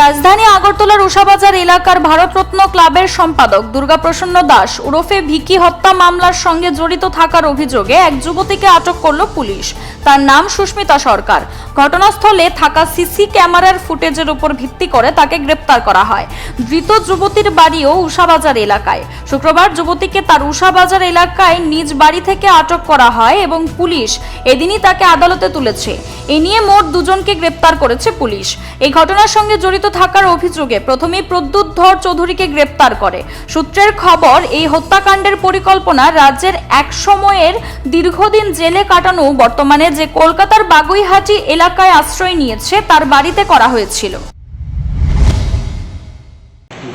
রাজধানী আগরতলার উষাবাজার এলাকার ভারতরত্ন ক্লাবের সম্পাদক দুর্গাপ্রসন্ন দাস ওরফে ভিকি হত্যা মামলার সঙ্গে জড়িত থাকার অভিযোগে এক যুবতীকে আটক করল পুলিশ। তার নাম সুস্মিতা সরকার। ঘটনাস্থলে থাকা সিসি ক্যামেরার ফুটেজের উপর ভিত্তি করে তাকে গ্রেপ্তার করা হয়। ধৃত যুবতীর বাড়িও উষাবাজার এলাকায়। শুক্রবার যুবতীকে তার উষাবাজার এলাকায় নিজ বাড়ি থেকে আটক করা হয় এবং পুলিশ এদিনই তাকে আদালতে তুলেছে। এ নিয়ে মোট দুজনকে গ্রেপ্তার করেছে পুলিশ। এই ঘটনার সঙ্গে জড়িত থাকার অভিযোগে প্রথমে প্রদ্যুৎ ধর চৌধুরীকে গ্রেপ্তার করে। সূত্রের খবর, এই হত্যাকাণ্ডের পরিকল্পনা রাজ্যের এক সময়ের দীর্ঘদিন জেলে কাটানো বর্তমানে যে কলকাতার বাগুইহাটি এলাকায় আশ্রয় নিয়েছে তার বাড়িতে করা হয়েছিল।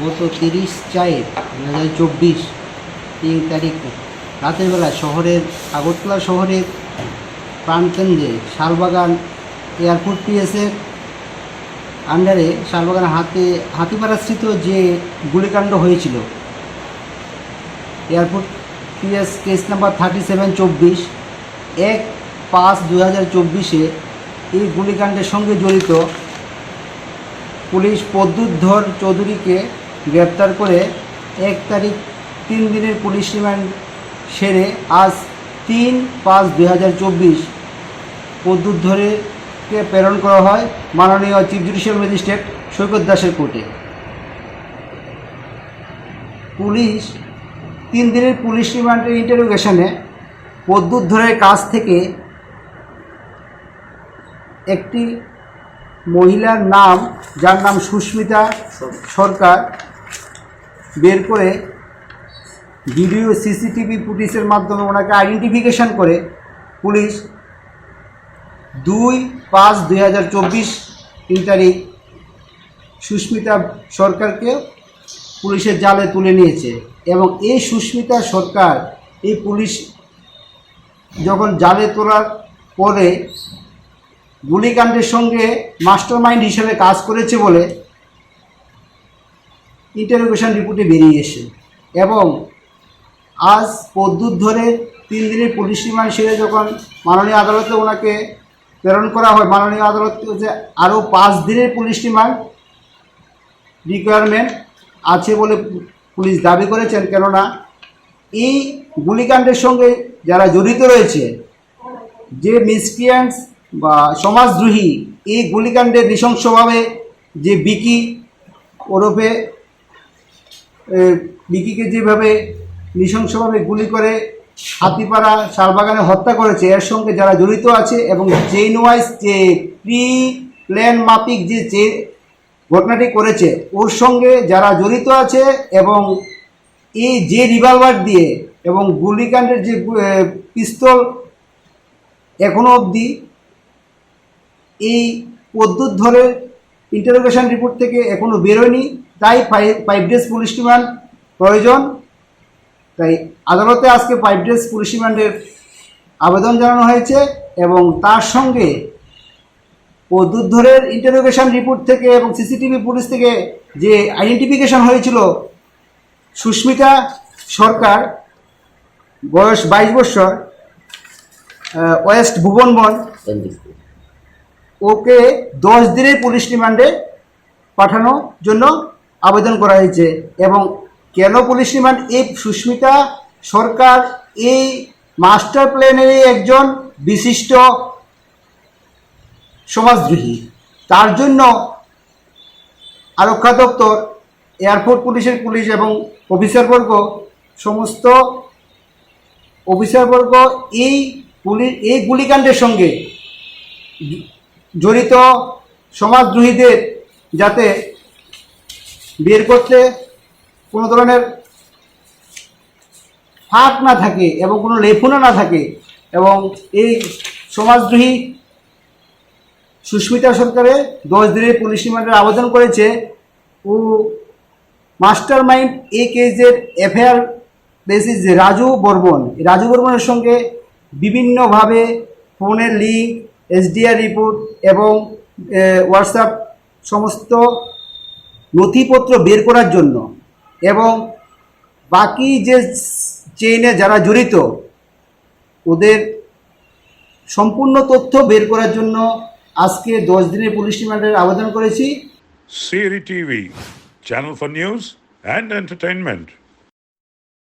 গত 30/4/2024 3 তারিখ রাতের বেলা আগরতলা শহরের প্রাণকেন্দ্রে শালবাগান এয়ারপোর্ট পিএসের আন্ডারে শালবাগান হাতিপাড়াস্থিত যে গুলিকাণ্ড হয়েছিল, এয়ারপোর্ট পিএস কেস নাম্বার 3724 1/5/2024 এই গুলিকাণ্ডের সঙ্গে জড়িত পুলিশ প্রদ্যুৎ ধর চৌধুরীকে গ্রেপ্তার করে 1 তারিখ 3 দিনের পুলিশ রিমান্ড সেরে আজ 3/5/2024 প্রদ্যুৎ ধরকে প্রেরণ করা হয় মাননীয় চিফ জুডিশিয়াল ম্যাজিস্ট্রেট সৈকত দাসের কোর্টে। পুলিশ 3 দিনের পুলিশ রিমান্ডের ইন্টারোগেশনে প্রদ্যুৎ ধরের কাছ থেকে একটি মহিলার নাম, যার নাম সুস্মিতা সরকার, বের করে ভিডিও সিসিটিভি ফুটেজের মাধ্যমে ওনাকে আইডেন্টিফিকেশন করে পুলিশ 2/5/2024 তারিখ সুস্মিতা সরকারকে পুলিশের জালে তুলে নিয়েছে। এবং এই সুস্মিতা সরকার এই পুলিশ যখন জালে তোলার পরে গুলিকাণ্ডের সঙ্গে মাস্টারমাইন্ড হিসেবে কাজ করেছে বলে ইন্টারোগেশন রিপোর্টে বেরিয়ে এসে, এবং আজ প্রদ্যুৎ ধরে 3 দিনের পুলিশ রিমান্ড সেরে যখন মাননীয় আদালতে ওনাকে প্রেরণ করা হয়, মাননীয় আদালত যে আরও 5 দিনের পুলিশ রিমান্ড রিকোয়ারমেন্ট আছে বলে পুলিশ দাবি করেছেন। কেননা এই গুলিকাণ্ডের সঙ্গে যারা জড়িত রয়েছে, যে মিসক্রিয়েন্টস বা সমাজদ্রোহী এই গুলিকাণ্ডে নৃশংসভাবে যে বিকি ওরফে বিকিকে যেভাবে নৃশংসভাবে গুলি করে হাতিপাড়া শালবাগানে হত্যা করেছে, এর সঙ্গে যারা জড়িত আছে এবং চেইন ওয়াইজ যে প্রি প্ল্যান মাফিক যে ঘটনাটি করেছে ওর সঙ্গে যারা জড়িত আছে, এবং এই যে রিভলভার দিয়ে এবং গুলিকাণ্ডের যে পিস্তল এখনও অবধি এই প্রদ্যুৎ ধরে ইন্টারোগেশন রিপোর্ট থেকে এখনও বেরোয়নি, তাই 5 ডেজ পুলিশ রিমান্ড প্রয়োজন। তাই আদালতে আজকে 5 ডেজ পুলিশ রিমান্ডের আবেদন জানানো হয়েছে এবং তার সঙ্গে প্রদ্যুৎ ধরের ইন্টারোগেশন রিপোর্ট থেকে এবং সিসিটিভি ফুটেজ থেকে যে আইডেন্টিফিকেশন হয়েছিল সুস্মিতা সরকার, বয়স 22 বছর, ওয়েস্ট ভুবনবন, ওকে 10 দিনের পুলিশ রিমান্ডে পাঠানোর জন্য আবেদন করা হয়েছে। এবং কেন পুলিশ রিমান্ড? এই সুস্মিতা সরকার এই মাস্টার প্ল্যানেরই একজন বিশিষ্ট সমাজদ্রোহী। তার জন্য আরক্ষা দপ্তর, এয়ারপোর্ট পুলিশের পুলিশ এবং অফিসারবর্গ, সমস্ত অফিসারবর্গ এই গুলিকাণ্ডের সঙ্গে জড়িত সমাজদ্রোহীদের যাতে বের করতে কোনো ধরনের ফাঁক না থাকে এবং কোনো লেফুনা না থাকে, এবং এই সমাজদ্রোহী সুস্মিতা সরকারের 10 দিনের পুলিশ রিমান্ডের আবেদন করেছে। ও মাস্টার মাইন্ড এই কেসের এফআইআর বেসিস যে রাজু বর্মনের সঙ্গে বিভিন্নভাবে ফোনের লিঙ্ক, এসডিআর রিপোর্ট এবং হোয়াটসঅ্যাপ সমস্ত নথিপত্র বের করার জন্য এবং বাকি যে চেইনে যারা জড়িত ওদের সম্পূর্ণ তথ্য বের করার জন্য আজকে 10 দিনের পুলিশ রিমান্ডের আবেদন করেছি। Siri TV, channel for news and entertainment.